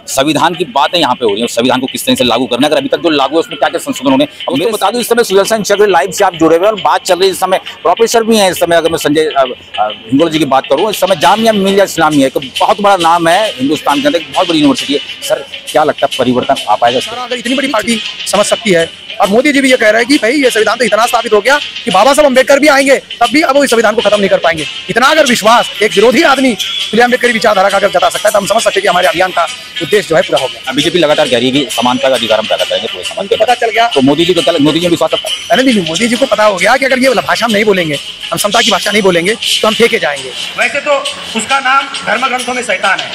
संविधान की बातें यहाँ पे हो रही है, संविधान को किस तरह से लागू करना है, अगर अभी तक जो लागू है उसमें क्या क्या संशोधन होने। अब मैं बता दूं इस समय सुदर्शन चक्र लाइव से आप जुड़े हुए हैं और बात चल रही है इस समय प्रोफेसर भी हैं इस समय, अगर मैं संजय हिंगोल जी की बात करूँ इस समय जामिया मिलिया इस्लामिया एक बहुत बड़ा नाम है हिंदुस्तान के अंदर, एक बहुत बड़ी यूनिवर्सिटी है। सर क्या लगता है परिवर्तन आ पाएगा? अगर इतनी बड़ी पार्टी समझ सकती है, और मोदी जी भी ये कह रहे हैं कि भाई ये संविधान तो इतना स्थापित हो गया कि बाबा साहब अम्बेडकर भी आएंगे तब भी अब वो इस संविधान को खत्म नहीं कर पाएंगे। इतना अगर विश्वास एक विरोधी आदमी फुले अम्बेडकर विचारधारा का अगर जता सकता है तो हम समझ सकते हैं कि हमारे अभियान का उद्देश्य जो है पूरा हो गया। बीजेपी लगातार कह रही है कि समानता का अधिकार हम पैदा करेंगे पूरे समाज को, पता चल गया तो मोदी जी ने विश्वास रखा। नहीं, मोदी जी को पता हो गया कि अगर ये भाषा हम नहीं बोलेंगे, हम समता की भाषा नहीं बोलेंगे तो हम फेंके जाएंगे। वैसे तो उसका नाम धर्म ग्रंथों में शैतान है,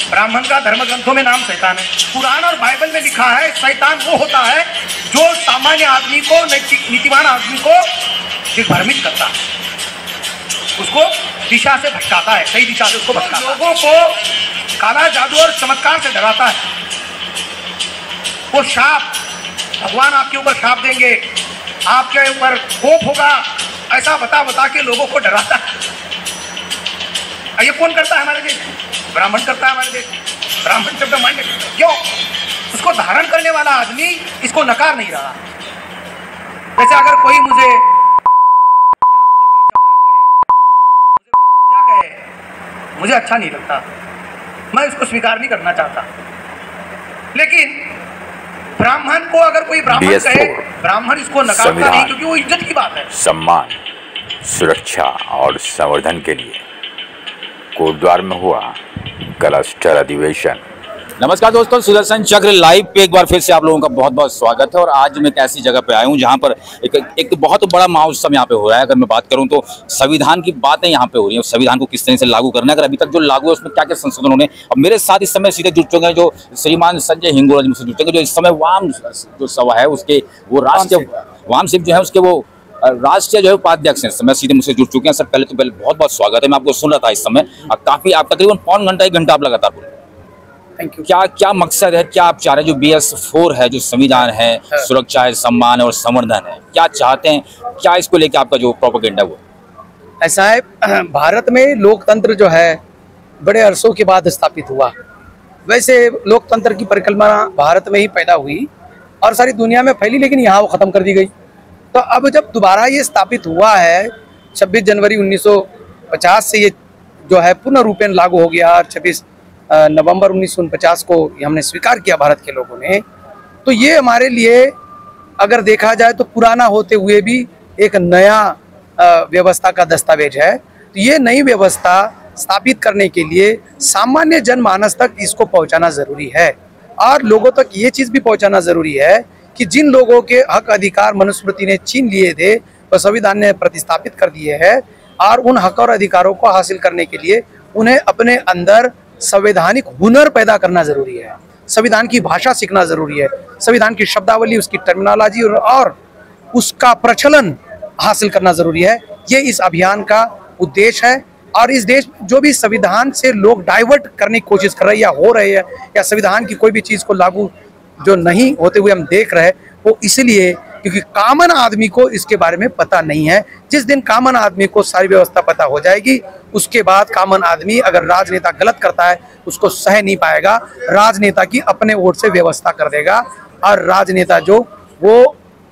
ब्राह्मण का धर्म ग्रंथों में नाम शैतान है। कुरान और बाइबल में लिखा है शैतान वो होता है जो सामान्य आदमी को, नीतिवान आदमी को दिग्भ्रमित करता है, उसको दिशा से भटकाता है, सही दिशा से उसको भटकाता है, लोगों को काला जादू और चमत्कार से डराता है। वो शाप, भगवान आपके ऊपर शाप देंगे, आपके ऊपर कोप होगा, ऐसा बता बता के लोगों को डराता है। ये कौन करता है हमारे देश? ब्राह्मण करता है हमारे देश। ब्राह्मण शब्द मान्य क्यों? उसको धारण करने वाला आदमी इसको नकार नहीं रहा। जैसे अगर कोई मुझे कोई चमार कहे, मुझे अच्छा नहीं लगता, मैं उसको स्वीकार नहीं करना चाहता। लेकिन ब्राह्मण को अगर कोई ब्राह्मण कहे, ब्राह्मण इसको नकारता नहीं, क्योंकि वो इज्जत की बात है। सम्मान, सुरक्षा और संवर्धन के लिए कोटद्वार में हुआ क्लस्टर अधिवेशन। नमस्कार दोस्तों, सुदर्शन चक्र लाइव पे एक बार फिर से आप लोगों का बहुत बहुत स्वागत है। और आज मैं एक ऐसी जगह पे आया हूँ जहाँ पर एक बहुत बड़ा महोत्सव यहाँ पे हो रहा है। अगर मैं बात करूँ तो संविधान की बातें यहाँ पे हो रही है, संविधान को किस तरह से लागू करना है, अगर अभी तक जो लागू है उसमें क्या क्या संशोधन होने। अब मेरे साथ इस समय सीधे जुड़ चुके हैं जो श्रीमान संजय हिंगोल जी से जुड़ चुके हैं, जो इस समय वाम जो सभा है उसके वो राष्ट्रीय वाम सिंह जो है उसके वो राष्ट्रीय जो है उपाध्यक्ष हैं, समय सीधे मुझसे जुड़ चुके हैं। सर पहले बहुत बहुत स्वागत है। मैं आपको सुन रहा था इस समय काफी, आप तकरीबन पौन घंटा 1 घंटा आप लगातार बोल रहे हैं। Thank you. क्या मकसद है, क्या आप चाह रहे हैं? जो BS4 है, जो संविधान है, सुरक्षा है, सम्मान है और संवर्धन है, क्या चाहते हैं, क्या इसको लेकर आपका जो प्रोपेगेंडा वो? ऐसा है, भारत में लोकतंत्र जो है बड़े अरसों के बाद स्थापित हुआ। वैसे लोकतंत्र की परिकल्पना भारत में ही पैदा हुई और सारी दुनिया में फैली, लेकिन यहाँ वो खत्म कर दी गई। तो अब जब दोबारा ये स्थापित हुआ है 26 जनवरी 1950 से ये जो है पूर्ण रूपेण लागू हो गया और 26 नवंबर 1949 को हमने स्वीकार किया भारत के लोगों ने, तो ये हमारे लिए अगर देखा जाए तो पुराना होते हुए भी एक नया व्यवस्था का दस्तावेज है। तो ये नई व्यवस्था स्थापित करने के लिए सामान्य जनमानस तक इसको पहुंचाना ज़रूरी है और लोगों तक ये चीज़ भी पहुंचाना ज़रूरी है कि जिन लोगों के हक अधिकार मनुस्मृति ने छीन लिए थे वह संविधान ने प्रतिस्थापित कर दिए हैं और उन हक और अधिकारों को हासिल करने के लिए उन्हें अपने अंदर संवैधानिक हुनर पैदा करना जरूरी है, संविधान की भाषा सीखना जरूरी है, संविधान की शब्दावली, उसकी टर्मिनोलॉजी और उसका प्रचलन हासिल करना जरूरी है। ये इस अभियान का उद्देश्य है। और इस देश में जो भी संविधान से लोग डाइवर्ट करने की कोशिश कर रहे हैं या हो रहे हैं, या संविधान की कोई भी चीज़ को लागू जो नहीं होते हुए हम देख रहे हैं, वो इसलिए क्योंकि कॉमन आदमी को इसके बारे में पता नहीं है। जिस दिन कॉमन आदमी को सारी व्यवस्था पता हो जाएगी, उसके बाद कॉमन आदमी अगर राजनेता गलत करता है उसको सह नहीं पाएगा, राजनेता की अपने वोट से व्यवस्था कर देगा और राजनेता जो वो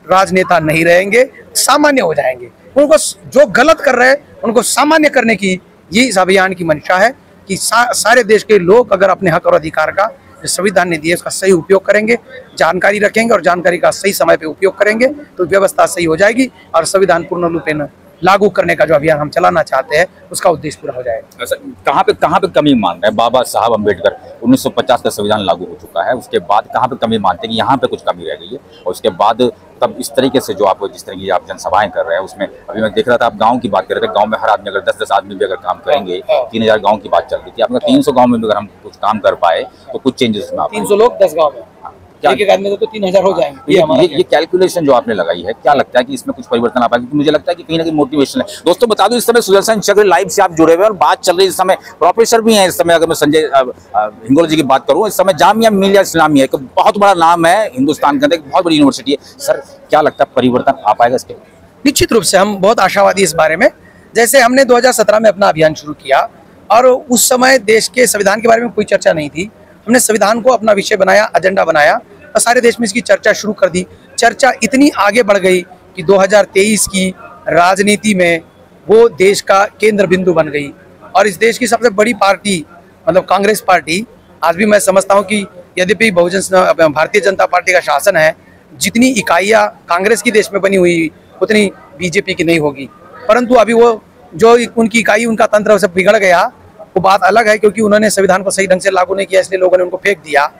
राजनेता नहीं रहेंगे, सामान्य हो जाएंगे। उनको जो गलत कर रहे हैं उनको सामान्य करने की ये इस अभियान की मंशा है कि सारे देश के लोग अगर अपने हक और अधिकार का जो संविधान ने दिए उसका सही उपयोग करेंगे, जानकारी रखेंगे और जानकारी का सही समय पे उपयोग करेंगे तो व्यवस्था सही हो जाएगी और संविधान पूर्ण रूपेण लागू करने का जो अभियान हम चलाना चाहते हैं उसका उद्देश्य पूरा हो जाएगा। कहाँ पे कमी मान रहे हैं? बाबा साहब अम्बेडकर 1950 का संविधान लागू हो चुका है, उसके बाद कहाँ पे कमी मानते हैं कि यहाँ पे कुछ कमी रह गई है? और उसके बाद तब इस तरीके से जो आप जिस तरह की आप जनसभाएं कर रहे हैं उसमें अभी मैं देख रहा था आप गाँव की बात कर रहे थे, गाँव में हर आदमी अगर 10-10 आदमी भी अगर काम करेंगे 3000 गाँव की बात चल रही थी, आपका 300 गाँव में भी अगर हम कुछ काम कर पाए तो कुछ चेंजेस में 300 लोग 10 गाँव में एक आदमी तो 3000 हो जाएंगे। ये कैलकुलेशन जो आपने लगाई है, क्या लगता है कि इसमें कुछ परिवर्तन आ पाएगा? क्योंकि मुझे लगता है कि कहीं ना कहीं मोटिवेशन है। दोस्तों बता दूं इस समय सुदर्शन चक्र लाइव से आप जुड़े हुए हैं और बात चल रही है इस समय प्रोफेसर भी हैं इस समय, अगर मैं संजय हिंगोल जी की बात करूं इस समय जामिया मिलिया इस्लामिया एक बहुत बड़ा नाम है हिंदुस्तान के अंदर, एक बहुत बड़ी यूनिवर्सिटी है। सर क्या लगता है परिवर्तन आ पाएगा इसके? निश्चित रूप से हम बहुत आशावादी इस बारे में। जैसे हमने 2017 में अपना अभियान शुरू किया और उस समय देश के संविधान के बारे में कोई चर्चा नहीं थी। हमने संविधान को अपना विषय बनाया, एजेंडा बनाया और सारे देश में इसकी चर्चा शुरू कर दी। चर्चा इतनी आगे बढ़ गई कि 2023 की राजनीति में वो देश का केंद्र बिंदु बन गई। और इस देश की सबसे बड़ी पार्टी मतलब कांग्रेस पार्टी, आज भी मैं समझता हूँ कि यद्यपि भारतीय जनता पार्टी का शासन है, जितनी इकाइयाँ कांग्रेस की देश में बनी हुई उतनी बीजेपी की नहीं होगी। परंतु अभी वो जो उनकी इकाई, उनका तंत्र सब बिगड़ गया, वो बात अलग है, क्योंकि उन्होंने संविधान को सही ढंग से लागू नहीं किया, इसलिए लोगों ने उनको फेंक दिया।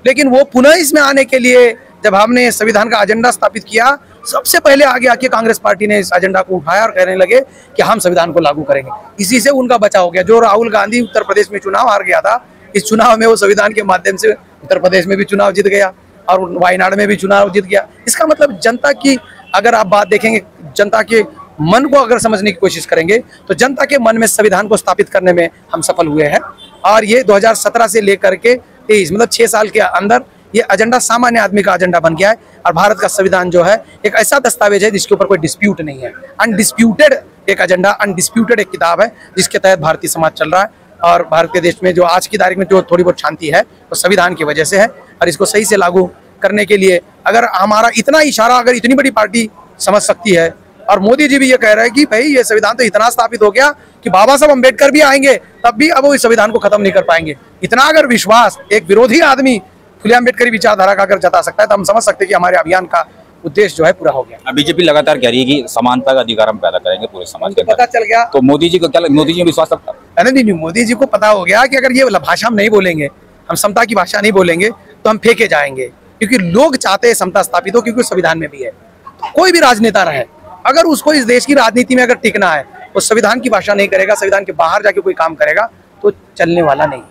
लेकिन वो पुनः इसमें आने के लिए जब हमने संविधान का एजेंडा स्थापित किया, सबसे पहले आगे आके कांग्रेस पार्टी ने इस एजेंडा को उठाया और कहने लगे कि हम संविधान को लागू करेंगे। इसी से उनका बचाव हो गया। जो राहुल गांधी उत्तर प्रदेश में चुनाव हार गया था, इस चुनाव में वो संविधान के माध्यम से उत्तर प्रदेश में भी चुनाव जीत गया और वायनाड में भी चुनाव जीत गया। इसका मतलब जनता की अगर आप बात देखेंगे, जनता के मन को अगर समझने की कोशिश करेंगे तो जनता के मन में संविधान को स्थापित करने में हम सफल हुए हैं। और ये 2017 से लेकर के 23 मतलब 6 साल के अंदर ये एजेंडा सामान्य आदमी का एजेंडा बन गया है। और भारत का संविधान जो है एक ऐसा दस्तावेज है जिसके ऊपर कोई डिस्प्यूट नहीं है। अनडिस्प्यूटेड एक एजेंडा, अनडिस्प्यूटेड एक किताब है जिसके तहत भारतीय समाज चल रहा है। और भारत के देश में जो आज की तारीख में जो थोड़ी बहुत शांति है वो संविधान की वजह से है। और इसको सही से लागू करने के लिए अगर हमारा इतना इशारा अगर इतनी बड़ी पार्टी समझ सकती है, और मोदी जी भी ये कह रहे हैं कि भाई ये संविधान तो इतना स्थापित हो गया कि बाबा साहब अम्बेडकर भी आएंगे तब भी अब वो इस संविधान को खत्म नहीं कर पाएंगे। इतना अगर विश्वास एक विरोधी आदमी फुले अम्बेडकरी विचारधारा का अगर जता सकता है तो हम समझ सकते हैं कि हमारे अभियान का उद्देश्य जो है पूरा हो गया। बीजेपी लगातार कह रही है कि समानता का अधिकार हम पैदा करेंगे पूरे समाज के अंदर। पता चल गया तो मोदी जी को क्या, मोदी जी विश्वास रखता है? नहीं, मोदी जी को पता हो गया कि अगर ये भाषा हम नहीं बोलेंगे, हम समता की भाषा नहीं बोलेंगे तो हम फेंके जाएंगे। क्योंकि लोग चाहते हैं समता स्थापित हो, क्योंकि संविधान में भी है। तो कोई भी राजनेता रहे, अगर उसको इस देश की राजनीति में अगर टिकना है, वो संविधान की भाषा नहीं करेगा, संविधान के बाहर जाके कोई काम करेगा तो चलने वाला नहीं।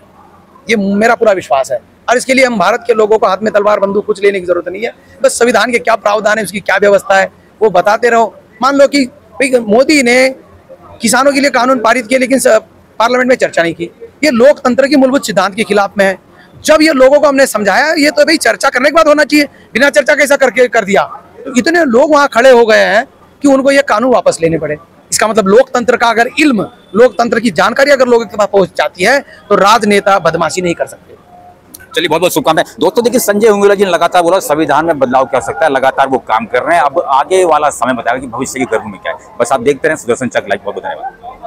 ये मेरा पूरा विश्वास है। और इसके लिए हम भारत के लोगों को हाथ में तलवार बंदूक कुछ लेने की जरूरत नहीं है। बस संविधान के क्या प्रावधान है, उसकी क्या व्यवस्था है वो बताते रहो। मान लो कि मोदी ने किसानों के लिए कानून पारित किए लेकिन पार्लियामेंट में चर्चा नहीं की, ये लोकतंत्र की मूलभूत सिद्धांत के खिलाफ में है। जब ये लोगों को हमने समझाया, ये तो भाई चर्चा करने के बाद होना चाहिए, बिना चर्चा कैसा करके कर दिया। तो इतने लोग वहां खड़े हो गए हैं कि उनको ये कानून वापस लेने पड़े। इसका मतलब लोकतंत्र का अगर इल्म, लोकतंत्र की जानकारी अगर लोगों के पास पहुंच जाती है तो राजनेता बदमाशी नहीं कर सकते। चलिए, बहुत बहुत शुभकामनाएं दोस्तों। देखिए, संजय उंगला जी ने लगातार बोला संविधान में बदलाव कर सकता है, लगातार वो काम कर रहे हैं। अब आगे वाला समय बताएगा कि भविष्य की गर्भ में क्या है। बस आप देखते रहें सुदर्शन चक लाइव। बहुत धन्यवाद।